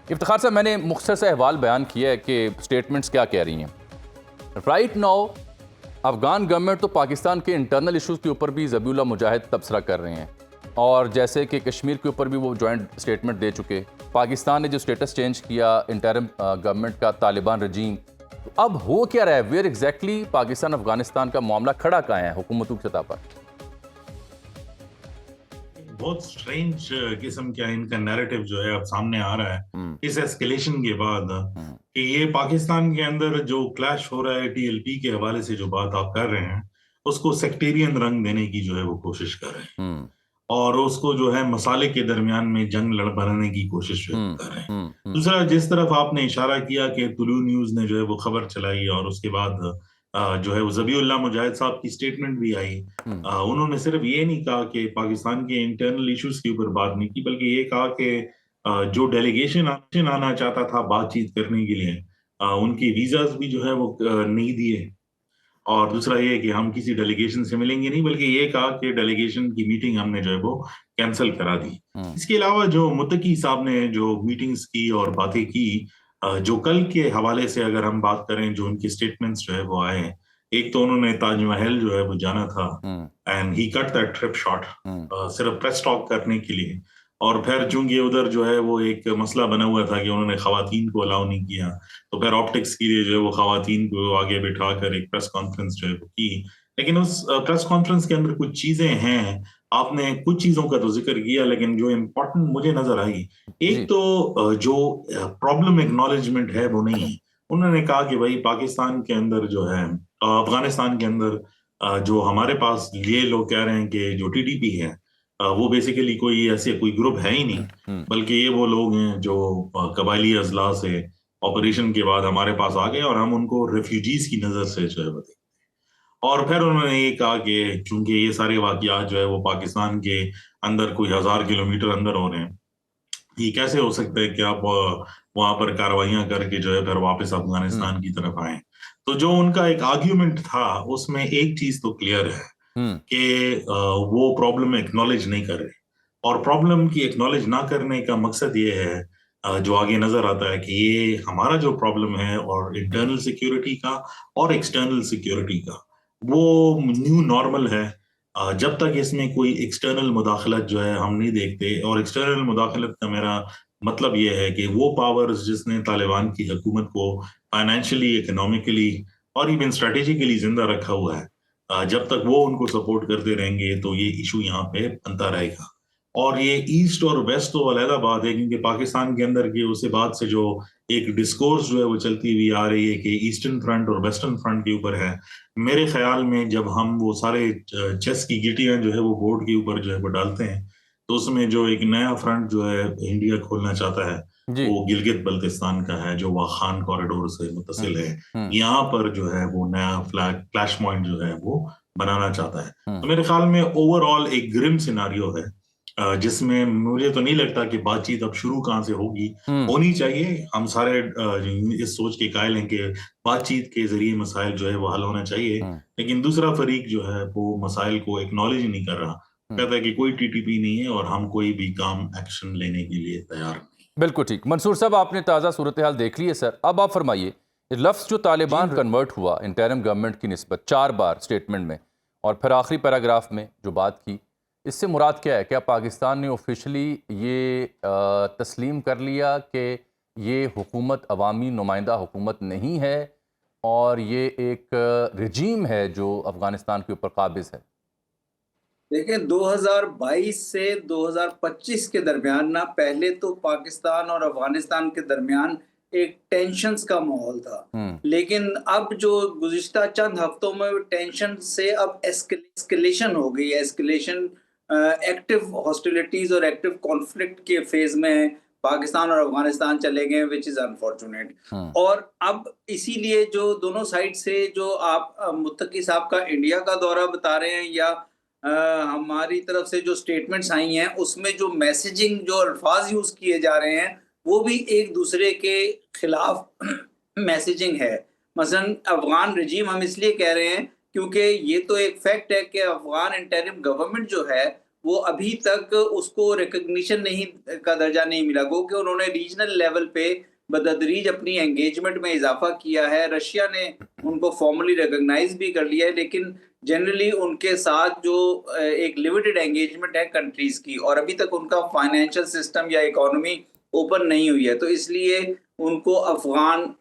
इफ्तिखार साहब, मैंने मुख्तसर सा अहवाल बयान किया है कि स्टेटमेंट्स क्या कह रही हैं। राइट नाउ अफगान गवर्नमेंट तो पाकिस्तान के इंटरनल इशूज़ के ऊपर भी ज़बीउल्लाह मुजाहिद तबसरा कर रहे हैं, और जैसे कि कश्मीर के ऊपर भी वो जॉइंट स्टेटमेंट दे चुके। पाकिस्तान ने जो स्टेटस चेंज किया इंटरिम गवर्नमेंट का, तालिबान रजीम, तो अब हो क्या रहा है? वेयर एग्जैक्टली पाकिस्तान अफगानिस्तान का मामला खड़ा कहाँ है हुकूमतों की सतह पर? बहुत स्ट्रेंज किस्म का इनका नैरेटिव जो है अब सामने आ रहा है इस एस्केलेशन के बाद, कि ये पाकिस्तान के अंदर जो क्लैश हो रहा है टीएलपी के हवाले से जो बात आप कर रहे हैं उसको सेक्टेरियन रंग देने की जो है वो कोशिश कर रहे हैं, और उसको जो है मसाले के दरमियान में जंग लड़ बनाने की कोशिश जो है कर रहे हैं। दूसरा, जिस तरफ आपने इशारा किया कि तुलू न्यूज ने जो है वो खबर चलाई और उसके बाद जो है वो ज़बीउल्लाह मुजाहिद साहब की स्टेटमेंट भी आई। उन्होंने सिर्फ ये नहीं कहा कि पाकिस्तान के इंटरनल इश्यूज के ऊपर बात नहीं की, बल्कि ये कहा कि जो डेलीगेशन आना चाहता था बातचीत करने के लिए, उनकी वीजाज भी जो है वो नहीं दिए। और दूसरा ये कि हम किसी डेलीगेशन से मिलेंगे नहीं, बल्कि ये कहा कि डेलीगेशन की मीटिंग हमने जो है वो कैंसिल करा दी। इसके अलावा जो मुत्तकी साहब ने जो मीटिंग्स की और बातें की, जो कल के हवाले से अगर हम बात करें, जो उनके स्टेटमेंट्स जो है वो आए हैं, एक तो उन्होंने ताजमहल जो है वो जाना था and he cut that trip short सिर्फ प्रेस टॉक करने के लिए। और फिर चूंकि उधर जो है वो एक मसला बना हुआ था कि उन्होंने खवातीन को अलाउ नहीं किया, तो फिर ऑप्टिक्स के लिए जो है वो खवातीन को आगे बिठा कर एक प्रेस कॉन्फ्रेंस जो है वो की। लेकिन उस प्रेस कॉन्फ्रेंस के अंदर कुछ चीजें हैं, आपने कुछ चीजों का तो जिक्र किया, लेकिन जो इम्पोर्टेंट मुझे नजर आई, एक तो जो प्रॉब्लम एक्नॉलेजमेंट है वो नहीं है। उन्होंने कहा कि भाई पाकिस्तान के अंदर जो है, अफगानिस्तान के अंदर जो हमारे पास ये लोग कह रहे हैं कि जो टीडीपी है वो बेसिकली कोई ऐसे कोई ग्रुप है ही नहीं, बल्कि ये वो लोग हैं जो कबायली अजला से ऑपरेशन के बाद हमारे पास आ गए और हम उनको रेफ्यूजीज की नजर से जो है बताए। और फिर उन्होंने ये कहा कि चूंकि ये सारे वाकयात जो है वो पाकिस्तान के अंदर कोई 1000 किलोमीटर अंदर हो रहे हैं, ये कैसे हो सकता है कि आप वहां पर कार्रवाइयां करके जो है फिर वापस अफगानिस्तान की तरफ आए। तो जो उनका एक आर्ग्यूमेंट था उसमें एक चीज तो क्लियर है कि वो प्रॉब्लम एक्नॉलेज नहीं कर रहे, और प्रॉब्लम की एक्नॉलेज ना करने का मकसद ये है, जो आगे नजर आता है, कि ये हमारा जो प्रॉब्लम है और इंटरनल सिक्योरिटी का और एक्सटर्नल सिक्योरिटी का, वो न्यू नॉर्मल है। जब तक इसमें कोई एक्सटर्नल मुदाखलत जो है हम नहीं देखते, और एक्सटर्नल मुदाखलत का मेरा मतलब ये है कि वो पावर्स जिसने तालिबान की हुकूमत को फाइनेंशियली, इकोनॉमिकली और इवन स्ट्रेटेजिकली जिंदा रखा हुआ है, जब तक वो उनको सपोर्ट करते रहेंगे तो ये इशू यहाँ पे बनता रहेगा। और ये ईस्ट और वेस्ट तो अलहदा बात है, क्योंकि पाकिस्तान के अंदर की उसे बात से जो एक डिस्कोर्स जो है वो चलती हुई आ रही है कि ईस्टर्न फ्रंट और वेस्टर्न फ्रंट के ऊपर है। मेरे ख्याल में जब हम वो सारे चेस की गिटियां जो है वो बोर्ड के ऊपर जो है वो डालते हैं, तो उसमें जो एक नया फ्रंट जो है इंडिया खोलना चाहता है वो गिलगित बल्तिस्तान का है, जो वाखान कॉरिडोर से मुतसिल है। यहाँ पर जो है वो नया फ्लैश पॉइंट जो है वो बनाना चाहता है। तो मेरे ख्याल में ओवरऑल एक ग्रिम सिनारियो है, जिसमें मुझे तो नहीं लगता कि बातचीत अब शुरू कहाँ से होगी। होनी चाहिए, हम सारे इस सोच के कायल हैं कि बातचीत के जरिए मसाइल जो है वो हल होना चाहिए, लेकिन दूसरा फरीक जो है वो मसाइल को एक्नॉलेज ही नहीं कर रहा, कहता है कि कोई टीटीपी नहीं है और हम कोई भी काम एक्शन लेने के लिए तैयार नहीं। बिल्कुल ठीक। मंसूर साहब, आपने ताज़ा सूरत हाल देख ली है सर। अब आप फरमाइए, लफ्ज़ जो तालिबान कन्वर्ट हुआ इंटरिम गवर्नमेंट की निस्बत 4 बार स्टेटमेंट में, और फिर आखिरी पैराग्राफ में जो बात की, इससे मुराद क्या है? क्या पाकिस्तान ने ऑफिशियली ये तस्लीम कर लिया कि ये हुकूमत अवामी नुमाइंदा हुकूमत नहीं है और ये एक रजीम है जो अफगानिस्तान के ऊपर काबिज है? देखिए, 2022 से 2025 के दरमियान ना, पहले तो पाकिस्तान और अफगानिस्तान के दरमियान एक टेंशन्स का माहौल था, लेकिन अब जो गुज़िश्ता चंद हफ्तों में टेंशन से अब एस्केलेशन हो गई है। एस्केलेशन, एक्टिव हॉस्टिलिटीज और एक्टिव कॉन्फ्लिक्ट के फेज में पाकिस्तान और अफगानिस्तान चले गए, विच इज अनफॉर्चुनेट। और अब इसीलिए जो दोनों साइड से जो आप मुत्तकी साहब का इंडिया का दौरा बता रहे हैं, या हमारी तरफ से जो स्टेटमेंट्स आई हैं, उसमें जो मैसेजिंग, जो अल्फाज यूज किए जा रहे हैं, वो भी एक दूसरे के खिलाफ मैसेजिंग है। मसलन अफगान रजीम हम इसलिए कह रहे हैं क्योंकि ये तो एक फैक्ट है कि अफगान इंटरिम गवर्नमेंट जो है वो अभी तक उसको रिकग्निशन नहीं का दर्जा नहीं मिला। गो कि उन्होंने रीजनल लेवल पे बतदरीज अपनी एंगेजमेंट में इजाफा किया है। रशिया ने उनको फॉर्मली रिकॉग्नाइज भी कर लिया है, लेकिन जनरली उनके साथ जो एक लिमिटेड एंगेजमेंट है कंट्रीज की, और अभी तक उनका फाइनेंशियल सिस्टम या इकोनॉमी ओपन नहीं हुई है, तो इसलिए उनको अफगान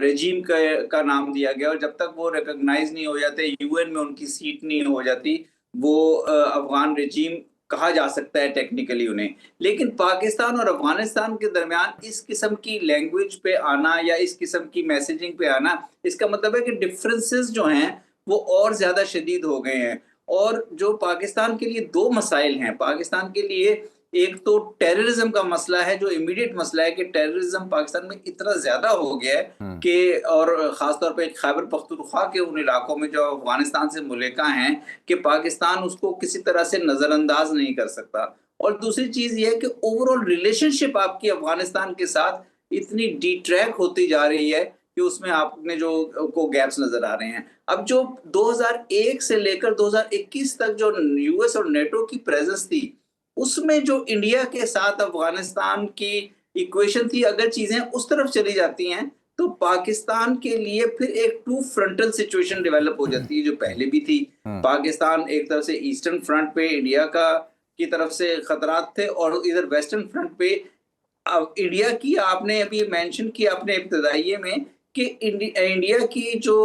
रेजीम का नाम दिया गया। और जब तक वो रिकॉग्नाइज नहीं हो जाते, यूएन में उनकी सीट नहीं हो जाती, वो अफगान रेजीम कहा जा सकता है टेक्निकली उन्हें। लेकिन पाकिस्तान और अफगानिस्तान के दरमियान इस किस्म की लैंग्वेज पे आना या इस किस्म की मैसेजिंग पे आना, इसका मतलब है कि डिफरेंसेस जो हैं वो और ज्यादा शदीद हो गए हैं। और जो पाकिस्तान के लिए दो मसाइल हैं पाकिस्तान के लिए, एक तो टेररिज्म का मसला है, जो इमीडिएट मसला है कि टेररिज्म पाकिस्तान में इतना ज्यादा हो गया है कि, और खासतौर पे खैबर पख्तूनख्वा के उन इलाकों में जो अफगानिस्तान से मुल्का हैं, कि पाकिस्तान उसको किसी तरह से नजरअंदाज नहीं कर सकता। और दूसरी चीज ये है कि ओवरऑल रिलेशनशिप आपकी अफगानिस्तान के साथ इतनी डिट्रैक होती जा रही है कि उसमें आपने जो को गैप्स नजर आ रहे हैं। अब जो 2001 से लेकर 2021 तक जो यूएस और नेटो की प्रेजेंस थी, उसमें जो इंडिया के साथ अफगानिस्तान की इक्वेशन थी, अगर चीजें उस तरफ चली जाती हैं तो पाकिस्तान के लिए फिर एक टू फ्रंटल सिचुएशन डेवलप हो जाती है, जो पहले भी थी। पाकिस्तान एक तरफ से ईस्टर्न फ्रंट पे इंडिया का की तरफ से खतरात थे, और इधर वेस्टर्न फ्रंट पे इंडिया की, आपने अभी मेंशन किया अपने इब्तदाइये में कि इंडिया की जो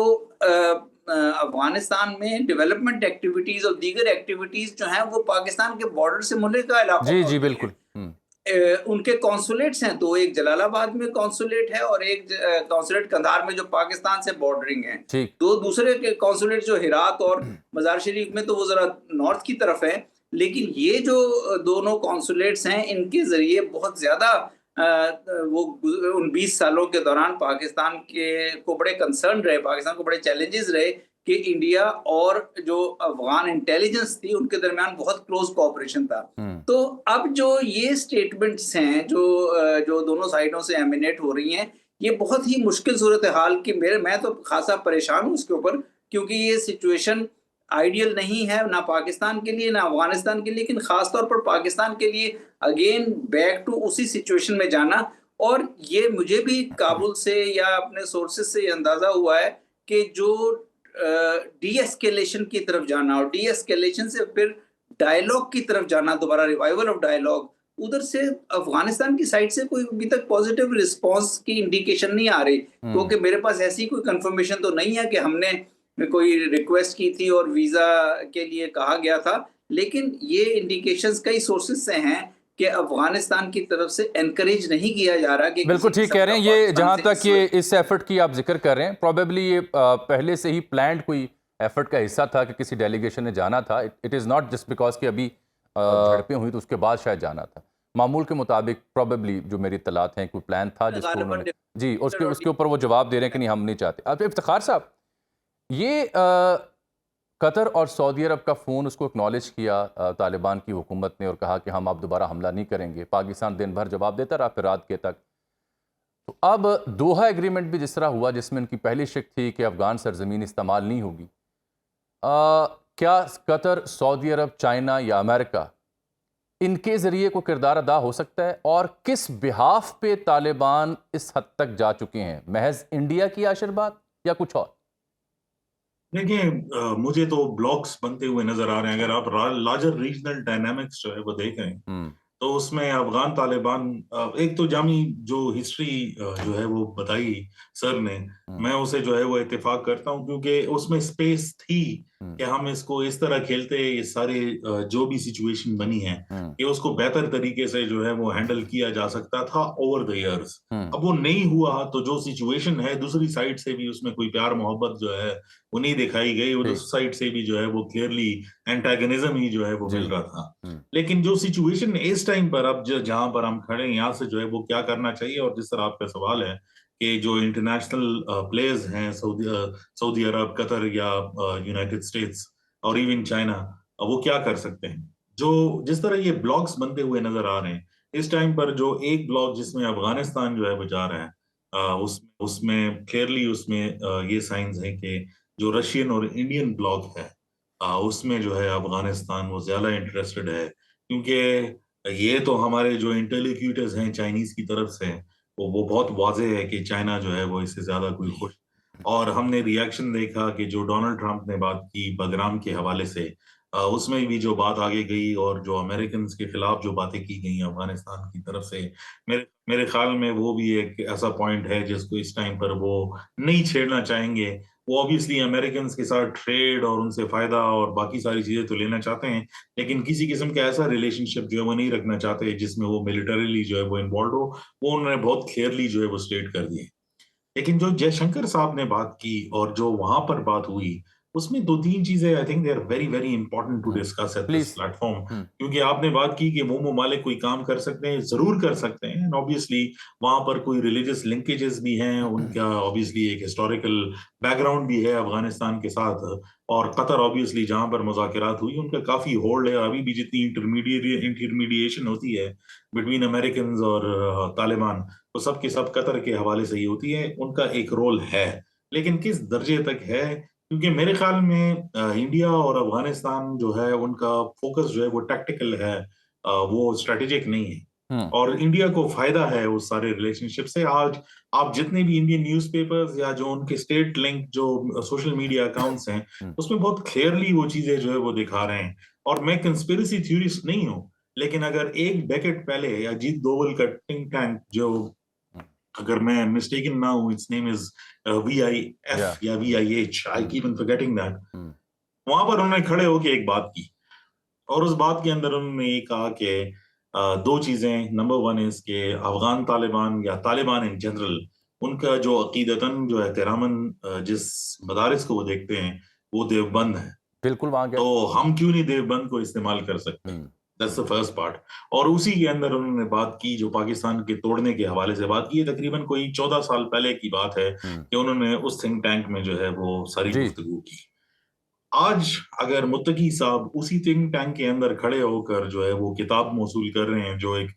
अफगानिस्तान में डेवलपमेंट एक्टिविटीज और दीगर एक्टिविटीज जो हैं वो पाकिस्तान के बॉर्डर से मुल्का इलाकों जी में जी होती बिल्कुल। हैं। उनके कॉन्सुलेट्स हैं, तो एक जलालाबाद में कॉन्सुलेट है और एक कॉन्सुलेट कंधार में जो पाकिस्तान से बॉर्डरिंग है। ठीक। दो दूसरे के कॉन्सुलेट जो हिरात और मजार शरीफ में, तो वो जरा नॉर्थ की तरफ है। लेकिन ये जो दोनों कॉन्सुलेट्स हैं, इनके जरिए बहुत ज्यादा वो उन 20 सालों के दौरान पाकिस्तान को बड़े कंसर्न रहे, पाकिस्तान को बड़े चैलेंजेस रहे कि इंडिया और जो अफगान इंटेलिजेंस थी उनके दरमियान बहुत क्लोज कोऑपरेशन था। तो अब जो ये स्टेटमेंट्स हैं जो दोनों साइडों से एमिनेट हो रही हैं, ये बहुत ही मुश्किल सूरत हाल की, मैं तो खासा परेशान हूँ उसके ऊपर, क्योंकि ये सिचुएशन आइडियल नहीं है, ना पाकिस्तान के लिए ना अफगानिस्तान के लिए, लेकिन खासतौर पर पाकिस्तान के लिए अगेन बैक टू उसी सिचुएशन में जाना। और ये मुझे भी काबुल से या अपने सोर्सेज से अंदाजा हुआ है कि जो डी एस्केलेशन की तरफ जाना और डी एस्केलेशन से फिर डायलॉग की तरफ जाना, दोबारा रिवाइवल ऑफ डायलॉग, उधर से अफगानिस्तान की साइड से कोई अभी तक पॉजिटिव रिस्पांस की इंडिकेशन नहीं आ रही, क्योंकि मेरे पास ऐसी कोई कंफर्मेशन तो नहीं है कि हमने कोई रिक्वेस्ट की थी और वीजा के लिए कहा गया था। लेकिन ये इंडिकेशंस कई सोर्सेज से हैं कि अफगानिस्तान की तरफ से एनकरेज नहीं किया जा रहा कि बिल्कुल ठीक कह रहे हैं। ये जहां तक ये इस एफर्ट की आप जिक्र कर रहे हैं, प्रोबेबली ये पहले से ही प्लान्ड कोई एफर्ट का हिस्सा था कि किसी डेलीगेशन ने जाना था। It is not just because कि अभी झड़पें हुई तो उसके बाद शायद जाना था। मामूल के मुताबिक प्रोबेबली जो मेरी इत्तलात हैं, कोई प्लान था जिसको उन्होंने जी उसके ऊपर वो जवाब दे रहे हैं कि नहीं हम नहीं चाहते। अब इफ्तिखार साहब, ये कतर और सऊदी अरब का फ़ोन उसको एक्नॉलेज किया तालिबान की हुकूमत ने और कहा कि हम अब दोबारा हमला नहीं करेंगे। पाकिस्तान दिन भर जवाब देता रहा, फिर रात के तक। तो अब दोहा एग्रीमेंट भी जिस तरह हुआ, जिसमें उनकी पहली शिक थी कि अफ़गान सरजमीन इस्तेमाल नहीं होगी, क्या कतर, सऊदी अरब, चाइना या अमेरिका, इनके ज़रिए कोई किरदार अदा हो सकता है? और किस बिहाफ पे तालिबान इस हद तक जा चुके हैं? महज इंडिया की आशीर्वाद या कुछ और? देखिए, मुझे तो ब्लॉक्स बनते हुए नजर आ रहे हैं। अगर आप लार्जर रीजनल डायनामिक्स जो है वो देखें तो उसमें अफगान तालिबान, एक तो जामी जो हिस्ट्री जो है वो बताई सर ने, मैं उसे जो है वो इत्तेफाक करता हूं, क्योंकि उसमें स्पेस थी कि हम इसको इस तरह खेलते, ये सारे जो भी सिचुएशन बनी है कि उसको बेहतर तरीके से जो है वो हैंडल किया जा सकता था ओवर द इयर्स। अब वो नहीं हुआ, तो जो सिचुएशन है दूसरी साइड से भी उसमें कोई प्यार मोहब्बत जो है वो नहीं दिखाई गई, उस साइड से भी जो है वो क्लियरली एंटागनिज्म ही जो है वो मिल रहा था। लेकिन जो सिचुएशन इस टाइम पर अब जहां पर हम खड़े हैं, यहाँ से जो है वो क्या करना चाहिए, और जिस तरह आपका सवाल है कि जो इंटरनेशनल प्लेयर्स हैं, सऊदी अरब, कतर या यूनाइटेड स्टेट्स और इवन चाइना, वो क्या कर सकते हैं। जो जिस तरह ये ब्लॉक्स बनते हुए नजर आ रहे हैं इस टाइम पर, जो एक ब्लॉक जिसमें अफगानिस्तान जो है वो जा रहा है, उसमें क्लियरली उसमें ये साइंस है कि जो रशियन और इंडियन ब्लॉक है उसमें जो है अफगानिस्तान वो ज्यादा इंटरेस्टेड है, क्योंकि ये तो हमारे जो इंटरलोक्यूटर्स हैं चाइनीज की तरफ से, वो बहुत वाज़ेह है कि चाइना जो है वो इससे ज्यादा कोई खुश। और हमने रिएक्शन देखा कि जो डोनाल्ड ट्रंप ने बात की बगराम के हवाले से, उसमें भी जो बात आगे गई, और जो अमेरिकन के खिलाफ जो बातें की गई अफगानिस्तान की तरफ से, मेरे मेरे ख्याल में वो भी एक ऐसा पॉइंट है जिसको इस टाइम पर वो नहीं छेड़ना चाहेंगे। वो ऑब्वियसली अमेरिकन के साथ ट्रेड और उनसे फायदा और बाकी सारी चीजें तो लेना चाहते हैं, लेकिन किसी किस्म का ऐसा रिलेशनशिप जो है वो नहीं रखना चाहते जिसमें वो मिलिटरीली जो है वो इन्वॉल्व हो। वो उन्होंने बहुत क्लियरली जो है वो स्टेट कर दिए। लेकिन जो जयशंकर साहब ने बात की और जो वहां पर बात हुई, उसमें दो तीन चीजें I think they are very very important to discuss at this please. Platform. क्योंकि आपने बात की कि वो ममालिक कोई काम कर सकते हैं, जरूर कर सकते हैं, एंड ऑब्वियसली वहां पर कोई रिलीजियस लिंकेजेस भी हैं, उनका ऑब्वियसली एक हिस्टोरिकल बैकग्राउंड भी है अफगानिस्तान के साथ। और कतर ऑब्वियसली जहां पर मुज़ाकरात हुई उनका काफी होल्ड है, अभी भी जितनी इंटरमीडिएशन होती है बिटवीन अमेरिकन और तालिबान, तो सब के सब कतर के हवाले से ही होती है। उनका एक रोल है, लेकिन किस दर्जे तक है, क्योंकि मेरे ख्याल में इंडिया और अफगानिस्तान जो है उनका फोकस जो है वो टैक्टिकल है, वो स्ट्रेटेजिक नहीं है। और इंडिया को फायदा है उस सारे रिलेशनशिप से। आज आप जितने भी इंडियन न्यूज़पेपर्स या जो उनके स्टेट लिंक जो सोशल मीडिया अकाउंट्स हैं, उसमें बहुत क्लियरली वो चीजें जो है वो दिखा रहे हैं। और मैं कंस्पिरेसी थ्योरिस्ट नहीं हूं, लेकिन अगर एक डेकेड पहले या अजीत डोवल का थिंक टैंक, जो अगर मैं मिस्टेकन ना हूं, इट्स नेम इज VIF या VIH, I keep on forgetting that, वहां पर उन्होंने खड़े होकर एक बात की, और उस बात के अंदर उन्होंने ये कहा कि दो चीजें। नंबर वन इज के अफगान तालिबान या तालिबान इन जनरल, उनका जो अकीदतन जो एहतरामन जिस मदारिस को वो देखते हैं वो देवबंद है। बिल्कुल वहां गए तो हम क्यों नहीं देवबंद को इस्तेमाल कर सकते? That's the first part. और उसी के अंदर उन्होंने बात की, जो पाकिस्तान के तोड़ने के हवाले से बात की है, तकरीबन कोई 14 साल पहले की बात है कि उन्होंने उस थिंक टैंक में जो है वो सारी गुफ्तगू की। आज अगर मुत्तकी साहब उसी थिंक टैंक के अंदर खड़े होकर जो है वो किताब मौसूल कर रहे हैं, जो एक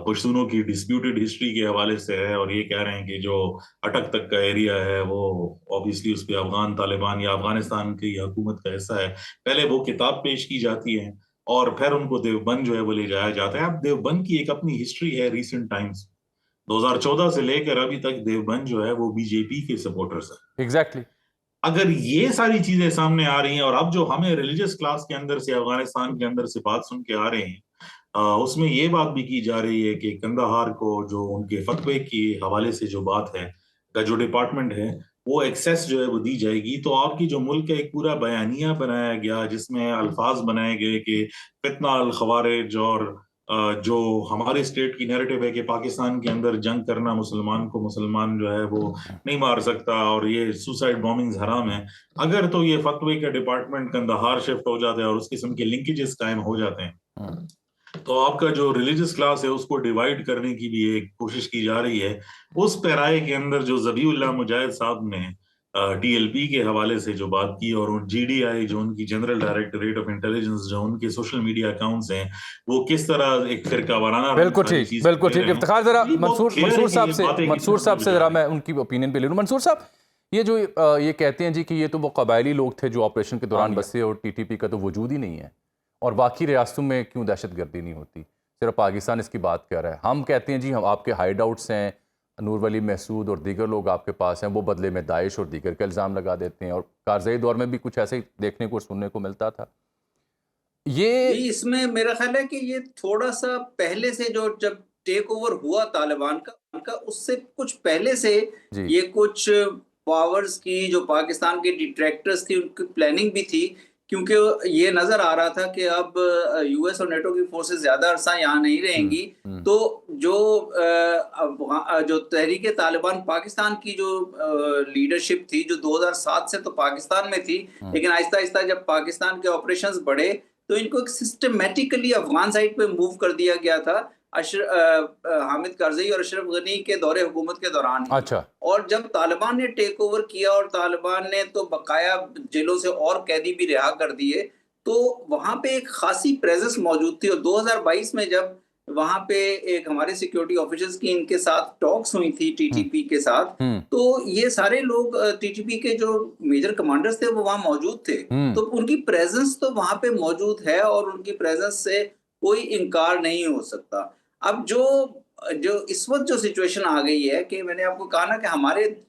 पश्तूनों की डिस्प्यूटेड हिस्ट्री के हवाले से है, और ये कह रहे हैं कि जो अटक तक का एरिया है वो ऑब्वियसली उस पर अफगान तालिबान या अफगानिस्तान की हुकूमत का हिस्सा है, पहले वो किताब पेश की जाती है और फिर उनको देवबंद जो है वो ले जाया जाता है। अब देवबंद की एक अपनी हिस्ट्री है रिसेंट टाइम्स, 2014 से लेकर अभी तक देवबंद जो है वो बीजेपी के सपोर्टर्स है। एग्जैक्टली। अगर ये सारी चीजें सामने आ रही हैं, और अब जो हमें रिलीजियस क्लास के अंदर से अफगानिस्तान के अंदर से बात सुन के आ रहे हैं, उसमें ये बात भी की जा रही है कि कंदाहार को जो उनके फतवे के हवाले से जो बात है, का जो डिपार्टमेंट है वो एक्सेस जो है वो दी जाएगी। तो आपकी जो मुल्क का एक पूरा बयानिया बनाया गया जिसमें अल्फाज बनाए गए कि फितना अल खवारिज, और जो हमारे स्टेट की नैरेटिव है कि पाकिस्तान के अंदर जंग करना मुसलमान को मुसलमान जो है वो नहीं मार सकता, और ये सुसाइड बॉम्बिंग्स हराम है। अगर तो ये फतवे का डिपार्टमेंट कंदाहार शिफ्ट हो जाता है और उस किस्म के लिंकेजेस कायम हो जाते हैं, तो आपका जो रिलीजियस क्लास है उसको डिवाइड करने की भी एक कोशिश की जा रही है। उस पैराए के अंदर जो ज़बीउल्लाह मुजाहिद साहब ने TLP के हवाले से जो बात की, और GDI जो उनकी जनरल डायरेक्टरेट ऑफ इंटेलिजेंस, जो उनके सोशल मीडिया अकाउंट्स हैं, वो किस तरह एक फिरका वाराना बिल्कुल ठीक इफ्तिखार, जरा मंसूर साहब से जरा मैं उनकी ओपिनियन पे ले लूं। मंसूर साहब, ये जो ये कहते हैं जी कि ये तो वो कबायली लोग थे जो ऑपरेशन के दौरान बसे, और TTP का तो वजूद ही नहीं है, और बाकी रियासतों में क्यों दहशतगर्दी नहीं होती, सिर्फ पाकिस्तान इसकी बात कर रहा है। हम कहते हैं जी हम आपके हाइड आउट्स हैं, नूर वली महसूद और दीगर लोग आपके पास हैं, वो बदले में दाइश और दीगर के इल्ज़ाम लगा देते हैं, और कारज़ई दौर में भी कुछ ऐसे देखने को सुनने को मिलता था। ये इसमें मेरा ख्याल है कि ये थोड़ा सा पहले से, जो जब टेक ओवर हुआ तालिबान का उससे कुछ पहले से ये कुछ पावर्स की, जो पाकिस्तान के डिट्रैक्टर्स थी, उनकी प्लानिंग भी थी, क्योंकि ये नजर आ रहा था कि अब US और नेटो की फोर्सेस ज्यादा अरसा यहाँ नहीं रहेंगी, तो जो तहरीके तालिबान पाकिस्तान की जो लीडरशिप थी, जो 2007 से तो पाकिस्तान में थी, लेकिन आहिस्ता आहिस्ता जब पाकिस्तान के ऑपरेशंस बढ़े तो इनको एक सिस्टमेटिकली अफगान साइड पे मूव कर दिया गया था हामिद करजई और अशरफ गनी के दौरे हुकूमत के दौरान। अच्छा। और जब तालिबान ने टेक ओवर किया और तालिबान ने तो बकाया जेलों से और कैदी भी रिहा कर दिए, तो वहां पे एक खासी प्रेजेंस मौजूद थी। और 2022 में जब वहां पे एक हमारे सिक्योरिटी ऑफिसर्स की इनके साथ टॉक्स हुई थी टीटीपी के साथ। तो ये सारे लोग टीटीपी के जो मेजर कमांडर्स थे वो वहां मौजूद थे, तो उनकी प्रेजेंस तो वहां पे मौजूद है और उनकी प्रेजेंस से कोई इनकार नहीं हो सकता। अब जो इस वक्त जो सिचुएशन आ गई है कि मैंने आपको कहा ना कि हमारे लिए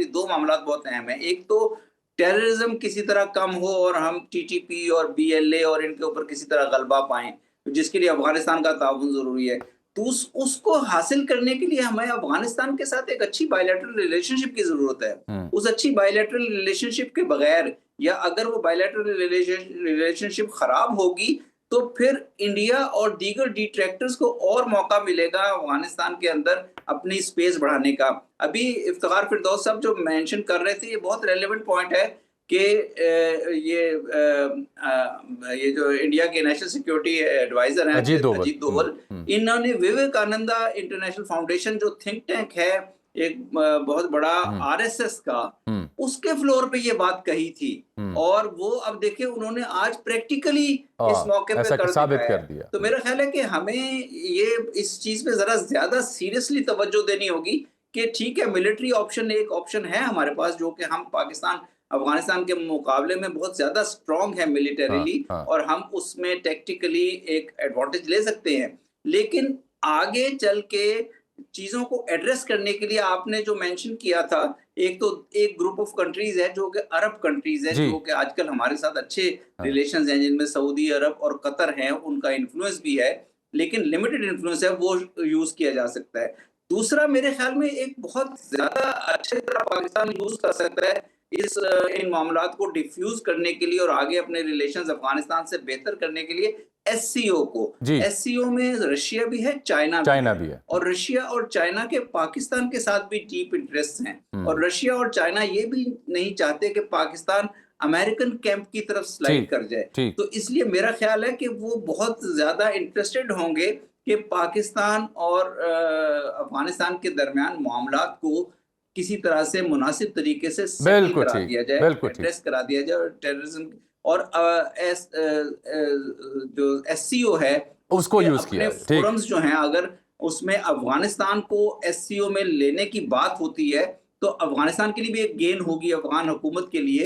दो मामला बहुत अहम है। एक तो टेररिज्म किसी तरह कम हो और हम टीटीपी और बीएलए और इनके ऊपर किसी तरह गलबा पाएं, जिसके लिए अफगानिस्तान का ताउन जरूरी है। तो उसको हासिल करने के लिए हमें अफगानिस्तान के साथ एक अच्छी बायलैटरल रिलेशनशिप की जरूरत है। उस अच्छी बायलैटरल रिलेशनशिप के बगैर, या अगर वो बायलैटरल रिलेशनशिप खराब होगी, तो फिर इंडिया और दीगर डिट्रैक्टर्स को और मौका मिलेगा अफगानिस्तान के अंदर अपनी स्पेस बढ़ाने का। अभी इफ्तिखार फिरदौस साहब जो मेंशन कर रहे थे, ये बहुत रेलेवेंट पॉइंट है कि ये जो इंडिया के नेशनल सिक्योरिटी एडवाइजर हैं अजीत डोवल, इन्होंने विवेकानंदा इंटरनेशनल फाउंडेशन जो थिंक टैंक है एक बहुत बड़ा आरएसएस का, उसके फ्लोर पे ये बात कही थी। और वो अब देखिए उन्होंने आज प्रैक्टिकली इस मौके पे साबित कर दिया। तो मेरा ख्याल है कि हमें ये इस चीज पे जरा ज्यादा सीरियसली तवज्जो देनी होगी कि ठीक है, मिलिट्री ऑप्शन एक ऑप्शन है हमारे पास, जो कि हम पाकिस्तान अफगानिस्तान के मुकाबले में बहुत ज्यादा स्ट्रांग है मिलिटरीली, और हम उसमें टेक्टिकली एक एडवांटेज ले सकते हैं। लेकिन आगे चल के चीजों को एड्रेस करने के लिए आपने जो मेंशन किया था, एक ग्रुप ऑफ कंट्रीज है जो कि अरब कंट्रीज है, जो कि आजकल हमारे साथ अच्छे रिलेशंस हैं, जिनमें सऊदी अरब और कतर हैं, उनका इन्फ्लुएंस भी है, लेकिन लिमिटेड इन्फ्लुएंस है, वो यूज किया जा सकता है। दूसरा, मेरे ख्याल में एक बहुत ज्यादा अच्छे तरह पाकिस्तान यूज कर सकता है इन मामलात को डिफ्यूज करने के लिए और आगे अपने रिलेशंस अफगानिस्तान से बेहतर करने के लिए एससीओ को। एससीओ में रशिया भी है, चाइना भी है, और रशिया और चाइना के पाकिस्तान के साथ भी डीप इंटरेस्ट हैं, और रशिया और चाइना ये भी नहीं चाहते कि पाकिस्तान अमेरिकन कैंप की तरफ स्लाइड कर जाए। तो इसलिए मेरा ख्याल है कि वो बहुत ज्यादा इंटरेस्टेड होंगे कि पाकिस्तान और अफगानिस्तान के दरमियान मामलात को किसी तरह से मुनासिब तरीके से करा दिया जाए, एड्रेस करा दिया जाए, और टेररिज्म और जो एससीओ है उसको यूज किया। फोरम्स जो हैं, अगर उसमें अफगानिस्तान को एससीओ में लेने की बात होती है, तो अफगानिस्तान के लिए भी एक गेन होगी, अफगान हुकूमत के लिए